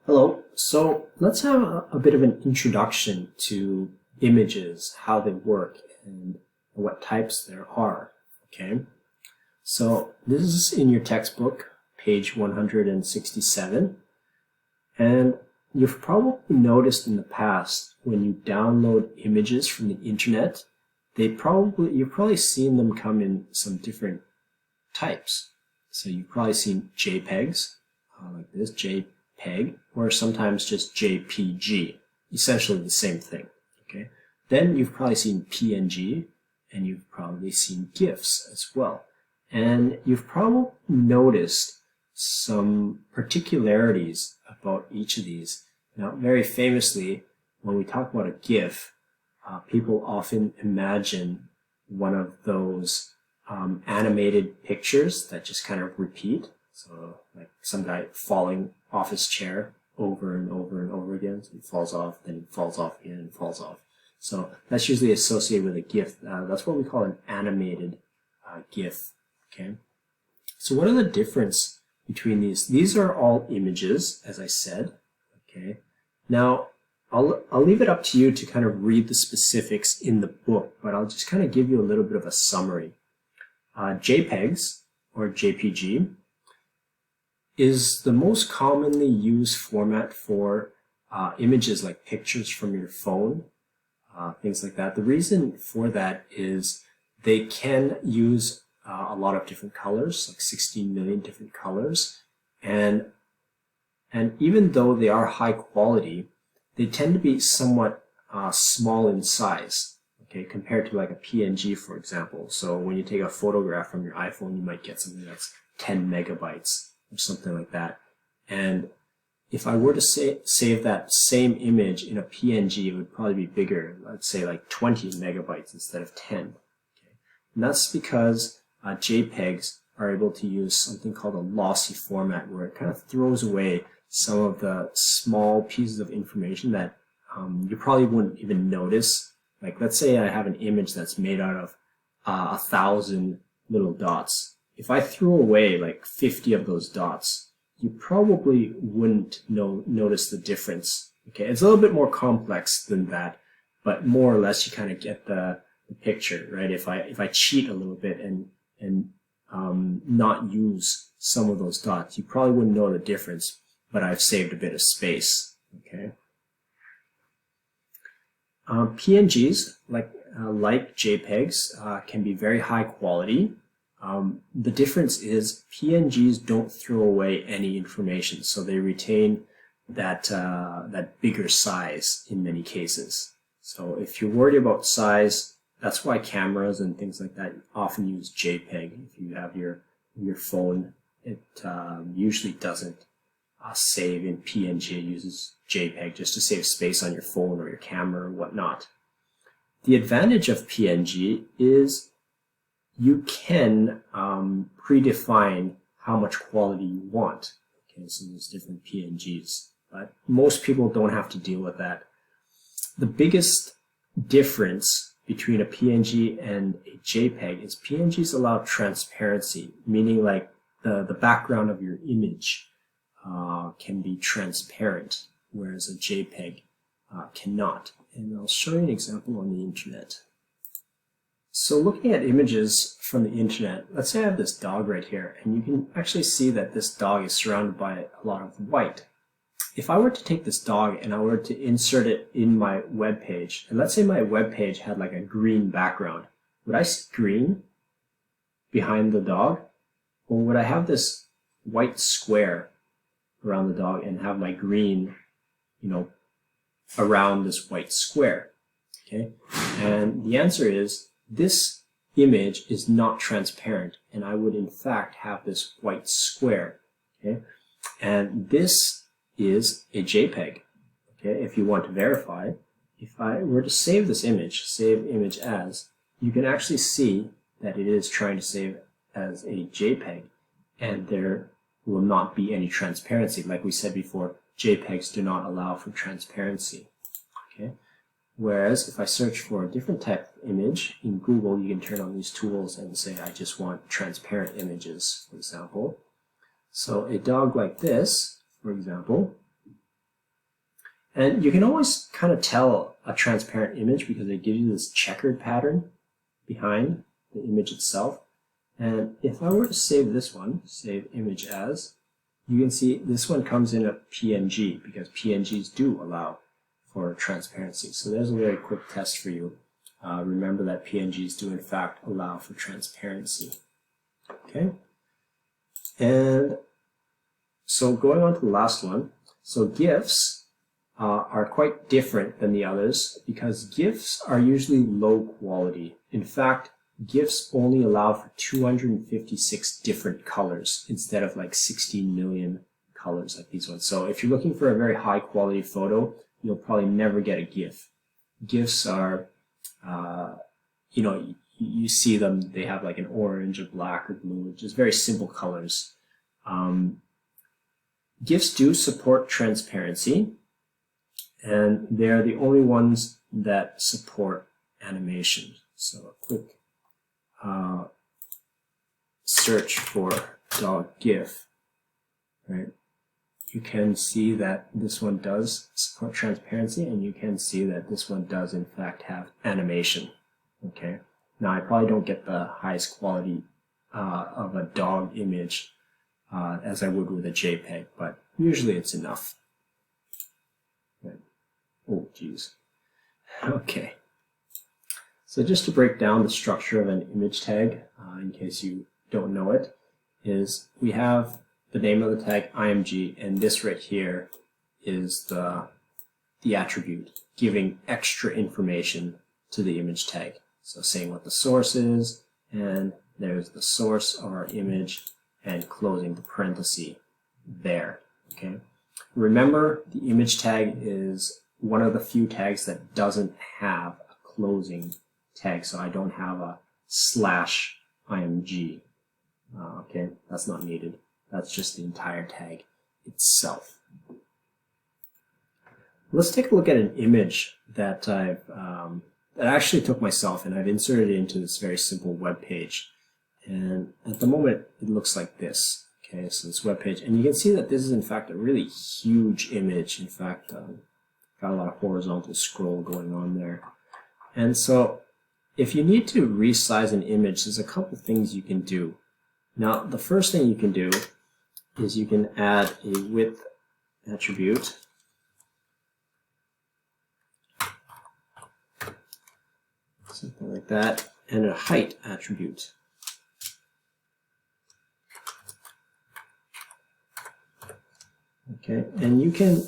Hello. So let's have a bit of an introduction to images, how they work, and what types there are. Okay. So this is in your textbook, page 167. And you've probably noticed in the past when you download images from the internet, you've probably seen them come in some different types. So you've probably seen JPEGs, like this, JPEG, or sometimes just JPG, essentially the same thing. Okay. Then you've probably seen PNG, and you've probably seen GIFs as well. And you've probably noticed some particularities about each of these. Now, very famously, when we talk about a GIF, people often imagine one of those animated pictures that just kind of repeat. So like some guy falling off his chair over and over and over again. So he falls off, then he falls off again and falls off. So that's usually associated with a GIF. That's what we call an animated GIF. Okay. So what are the difference between these? These are all images, as I said. Okay. Now, I'll leave it up to you to kind of read the specifics in the book, but I'll just kind of give you a little bit of a summary. JPEGs, or JPG, is the most commonly used format for images like pictures from your phone, things like that. The reason for that is they can use a lot of different colors, like 16 million different colors, and even though they are high quality, they tend to be somewhat small in size. Okay, compared to like a PNG, for example. So when you take a photograph from your iPhone, you might get something that's 10 megabytes or something like that. And if I were to save that same image in a PNG, it would probably be bigger. Let's say like 20 megabytes instead of 10. Okay. And that's because JPEGs are able to use something called a lossy format, where it kind of throws away some of the small pieces of information that you probably wouldn't even notice. Like, let's say I have an image that's made out of 1,000 little dots. If I threw away like 50 of those dots, you probably wouldn't notice the difference. Okay, it's a little bit more complex than that, but more or less you kind of get the picture, right? If I cheat a little bit and not use some of those dots, you probably wouldn't know the difference, but I've saved a bit of space. Okay. PNGs, like JPEGs, can be very high quality. The difference is PNGs don't throw away any information, so they retain that bigger size in many cases. So if you're worried about size, that's why cameras and things like that often use JPEG. If you have your phone, it usually doesn't save in PNG. It uses JPEG just to save space on your phone or your camera or whatnot. The advantage of PNG is you can predefine how much quality you want. Okay, so there's different PNGs, but most people don't have to deal with that. The biggest difference between a PNG and a JPEG is PNGs allow transparency, meaning like the background of your image can be transparent, whereas a JPEG cannot. And I'll show you an example on the internet. So looking at images from the internet, let's say I have this dog right here, and you can actually see that this dog is surrounded by a lot of white. If I were to take this dog and I were to insert it in my web page, and let's say my web page had like a green background, would I see green behind the dog? Or would I have this white square around the dog and have my green, around this white square? Okay, and the answer is this image is not transparent, and I would in fact have this white square. Okay, and this is a JPEG. Okay, if you want to verify, if I were to save this image, save image as, you can actually see that it is trying to save as a JPEG, and there will not be any transparency. Like we said before, JPEGs do not allow for transparency. Okay. Whereas if I search for a different type of image in Google, you can turn on these tools and say, I just want transparent images, for example. So a dog like this, for example, And you can always kind of tell a transparent image because it gives you this checkered pattern behind the image itself. And if I were to save this one, save image as, you can see this one comes in a PNG because PNGs do allow for transparency. So there's a very quick test for you. Remember that PNGs do in fact allow for transparency. Okay, and so going on to the last one. So GIFs are quite different than the others because GIFs are usually low quality. In fact, GIFs only allow for 256 different colors instead of like 16 million colors like these ones. So if you're looking for a very high quality photo, you'll probably never get a GIF. GIFs are, you know, you see them, they have like an orange, a black, or blue, just very simple colors. GIFs do support transparency, and they're the only ones that support animation. So a quick search for dog GIF, right? You can see that this one does support transparency, and you can see that this one does in fact have animation. Okay. Now I probably don't get the highest quality of a dog image as I would with a JPEG, but usually it's enough. Right. Oh, geez. Okay. So just to break down the structure of an image tag, in case you don't know it, is we have the name of the tag IMG, and this right here is the attribute giving extra information to the image tag. So saying what the source is, and there's the source of our image, and closing the parenthesis there. Okay. Remember, the image tag is one of the few tags that doesn't have a closing tag, so I don't have a /img. Okay, that's not needed. That's just the entire tag itself. Let's take a look at an image that I actually took myself, and I've inserted it into this very simple web page. And at the moment, it looks like this. Okay, so this web page, and you can see that this is in fact a really huge image. In fact, got a lot of horizontal scroll going on there. And so, if you need to resize an image, there's a couple things you can do. Now, the first thing you can do is you can add a width attribute. Something like that, and a height attribute. Okay, and you can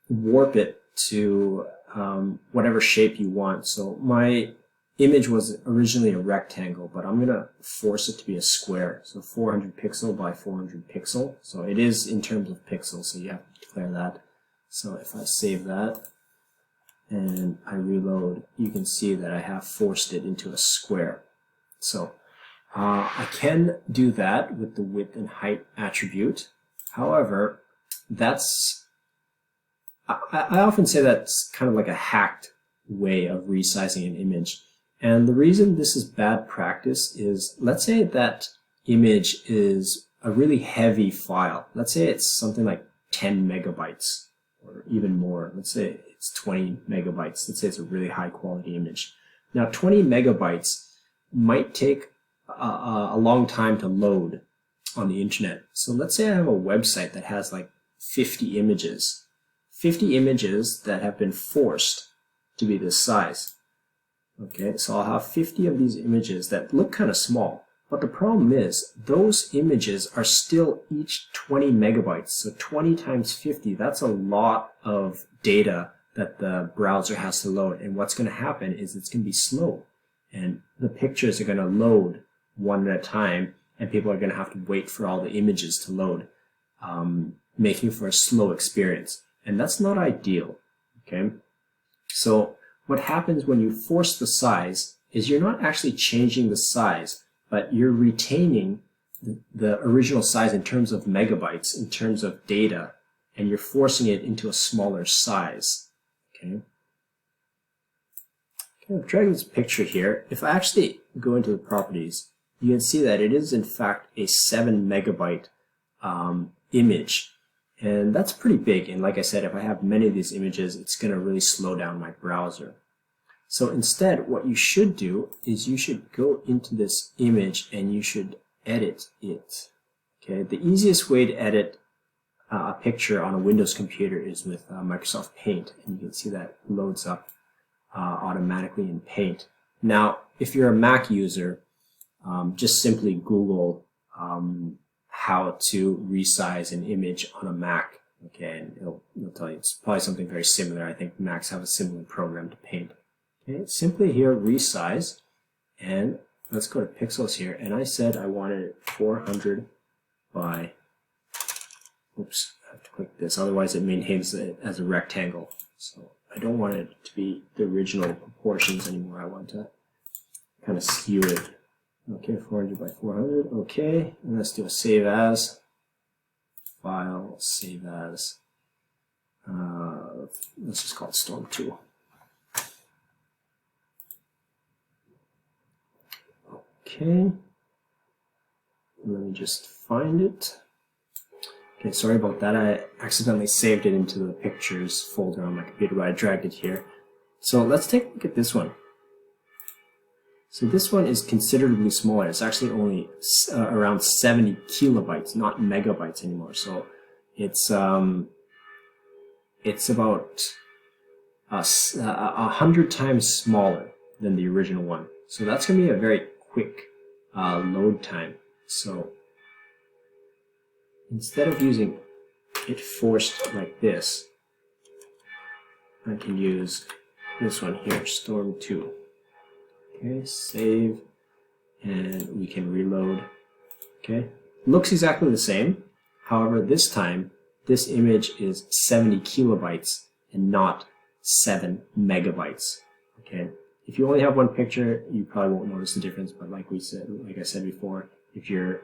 warp it to whatever shape you want. So my image was originally a rectangle, but I'm going to force it to be a square. So 400 pixel by 400 pixel. So it is in terms of pixels, so you have to declare that. So if I save that and I reload, you can see that I have forced it into a square. So I can do that with the width and height attribute. However, I often say that's kind of like a hacked way of resizing an image. And the reason this is bad practice is, let's say that image is a really heavy file. Let's say it's something like 10 megabytes or even more. Let's say it's 20 megabytes. Let's say it's a really high quality image. Now 20 megabytes might take a long time to load on the internet. So let's say I have a website that has like 50 images. 50 images that have been forced to be this size. Okay, so I'll have 50 of these images that look kind of small. But the problem is, those images are still each 20 megabytes. So 20 times 50, that's a lot of data that the browser has to load. And what's going to happen is it's going to be slow. And the pictures are going to load one at a time, and people are going to have to wait for all the images to load, making for a slow experience. And that's not ideal, okay? So what happens when you force the size is you're not actually changing the size, but you're retaining the original size in terms of megabytes, in terms of data, and you're forcing it into a smaller size, okay? Okay, I've dragged this picture here. If I actually go into the properties, you can see that it is in fact a 7 megabyte image. And that's pretty big. And like I said, if I have many of these images, it's going to really slow down my browser. So instead, what you should do is you should go into this image and you should edit it. Okay, the easiest way to edit a picture on a Windows computer is with Microsoft Paint, and you can see that loads up automatically in Paint. Now, if you're a Mac user, just simply Google how to resize an image on a Mac. Okay, and it'll tell you it's probably something very similar. I think Macs have a similar program to Paint. Okay, simply here resize, and let's go to pixels here, and I said I wanted it 400 by, oops, I have to click this, otherwise it maintains it as a rectangle. So I don't want it to be the original proportions anymore. I want to kind of skew it. Okay, 400 by 400, okay, and let's do a save as, file, save as, let's just call it Storm 2. Okay, let me just find it. Okay, sorry about that. I accidentally saved it into the pictures folder on my computer, but I dragged it here. So let's take a look at this one. So this one is considerably smaller. It's actually only around 70 kilobytes, not megabytes anymore. So it's about 100 times smaller than the original one. So that's going to be a very quick load time. So instead of using it forced like this, I can use this one here, Storm 2. Okay, save, and we can reload. Okay, looks exactly the same. However, this time, this image is 70 kilobytes and not 7 megabytes. Okay, if you only have one picture, you probably won't notice the difference. But like I said before, if your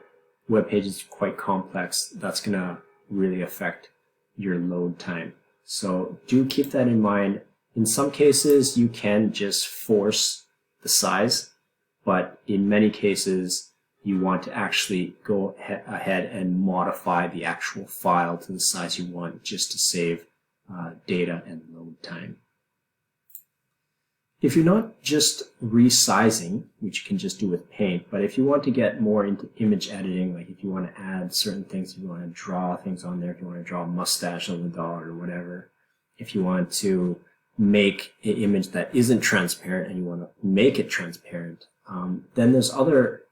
web page is quite complex, that's gonna really affect your load time. So do keep that in mind. In some cases, you can just force the size, but in many cases you want to actually go ahead and modify the actual file to the size you want just to save data and load time. If you're not just resizing, which you can just do with Paint, but if you want to get more into image editing, like if you want to add certain things, if you want to draw things on there, if you want to draw a mustache on the dog or whatever, if you want to make an image that isn't transparent and you want to make it transparent, then there's other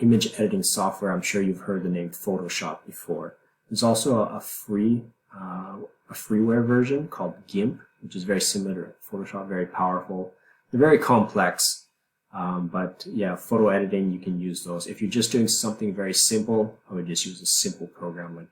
image editing software. I'm sure you've heard the name Photoshop before. There's also a freeware version called GIMP, which is very similar to Photoshop, very powerful. They're very complex, but yeah, photo editing, you can use those. If you're just doing something very simple, I would just use a simple program like